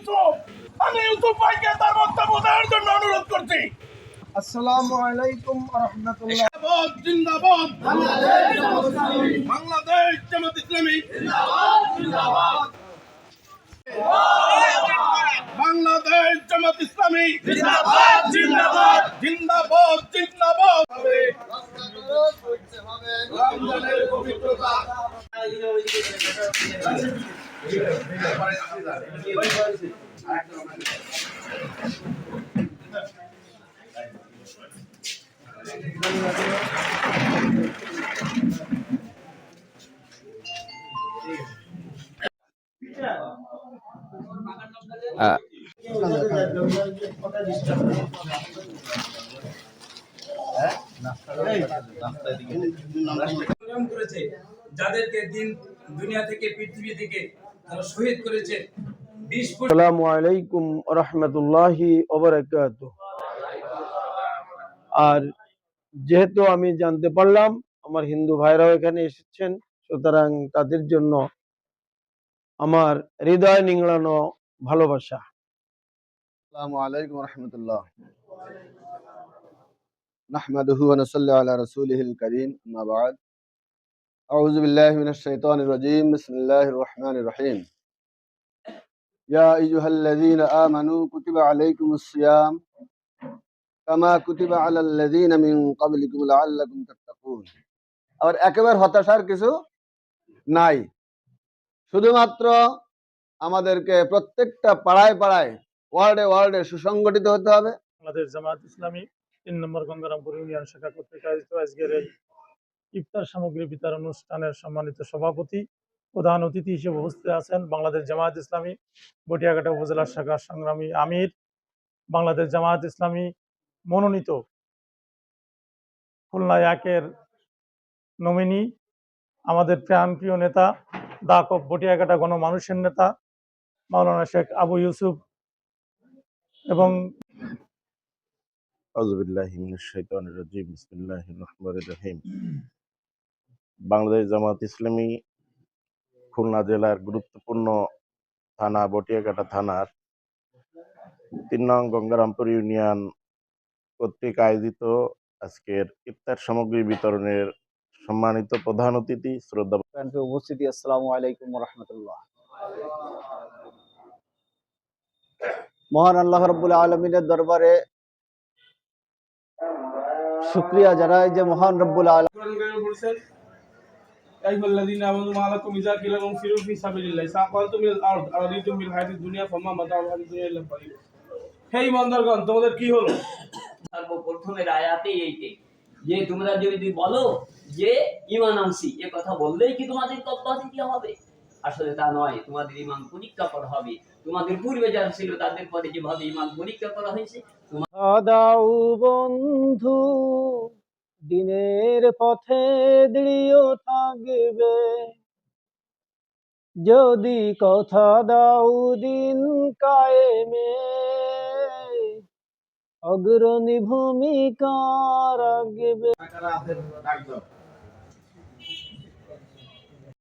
ইউসুফ। আমি ইউসুফ ভাইকে তার বক্তব্য দেওয়ার জন্য অনুরোধ করছি। আসসালামু আলাইকুম ওয়া রাহমাতুল্লাহ। জিন্দাবাদ বাংলাদেশ জামাত ইসলামী বাংলাদেশ জামাত ইসলামী জিন্দাবাদ জিন্দাবাদ জিন্দাবাদ জিন্দাবাদ। রমজানের পবিত্রতা করেছে, যাদেরকে দিন দুনিয়া থেকে পৃথিবী থেকে তারা শহীদ করেছে। আসসালামু আলাইকুম ওয়া রাহমাতুল্লাহি ওয়া বারাকাতুহু। আর যেহেতু আমি জানতে পারলাম আমার হিন্দু ভাইরাও এখানে এসেছেন, সুতরাং তাদের জন্য আমার হৃদয় নিংড়ানো ভালোবাসা। আসসালামু আলাইকুম ওয়া রাহমাতুল্লাহ। নাহমাদুহু ওয়া নুসাল্লি আলা রাসূলিহিল কারীম, আম্মা বা'দ। আউযু বিল্লাহি মিনাশ শাইতানির রাজীম। বিসমিল্লাহির রাহমানির রাহিম। ইয়া আইয়ুহাল্লাযীনা আমানু কুতিবা আলাইকুমুস সিয়াম কামা কুতিবা আলাল লাযীনা মিন ক্বাবলিকুম লাআল্লাকুম তাত্তাকুন। আর একেবারে হতাশার কিছু নাই, শুধুমাত্র আমাদেরকে প্রত্যেকটা পাড়ায় পাড়ায়, ওয়ার্ডে ওয়ার্ডে সুসংগঠিত হতে হবে। বাংলাদেশ জামাত ইসলামী ৩ নম্বর গঙ্গারামপুর ইউনিয়ন শাখা কর্তৃক আয়োজিত আজকের এই ইফতার সামগ্রী বিতরণ অনুষ্ঠানের সম্মানিত সভাপতি, প্রধান অতিথি হিসেবে উপস্থিত আছেন বাংলাদেশ জামাত ইসলামী বটিয়াঘাটা উপজেলা শাখার সংগ্রামী আমির, বাংলাদেশ জামাত ইসলামী মনোনীত খুলনা একের নমিনি, আমাদের প্রাণপ্রিয় নেতা দাকব বটিয়াঘাটা গণমানুষের নেতা মাওলানা শেখ আবু ইউসুফ এবং বাংলাদেশ জামাত ইসলামী খুলনা জেলার গুরুত্বপূর্ণ থানা বটিয়াঘাটা থানার ৩ নং গঙ্গারামপুর ইউনিয়ন কর্তৃক আয়োজিত আজকের ইফতার সামগ্রী বিতরণের সম্মানিত প্রধান অতিথি শ্রদ্ধা উপস্থিতি, আসসালামু আলাইকুম ওয়া রাহমাতুল্লাহ। মহান আল্লাহ রাব্বুল আলামিনের দরবারে শুকরিয়া জানাই যে মহান রব্বুল আলামিন বলেছেন, আইয়ুহাল্লাযীনা আমানু মা লাকুম ইযা কিলা লাকুম ফিরু ফি সাবিলিল্লাহি সাকালতুম মিনাল আরদ আরাদিতুম বিল হায়াতিদ দুনিয়া ফামা মাতাউল হায়াতিদ দুনিয়া ইল্লা কালিল। হে ঈমানদারগণ, তোমাদের কি হলো? সর্বপ্রথমের আয়াতেই এইটাই যে তোমরা যদি বলো যে ঈমান আনছি, এ কথা বললেই কি তোমাদের তওবাতি দেওয়া হবে? আসলে তা নয়, তোমাদের ঈমান পরীক্ষা করা হবে। তোমাদের পূর্বে যারা ছিল তাদের পরে যেভাবে ঈমান পরীক্ষা করা হয়েছে, দাও বন্ধু দিনের পথে দৃঢ় থাকবে, যদি কথা দাও দিন কায়েমে অগ্রণী ভূমিকা রাখবে।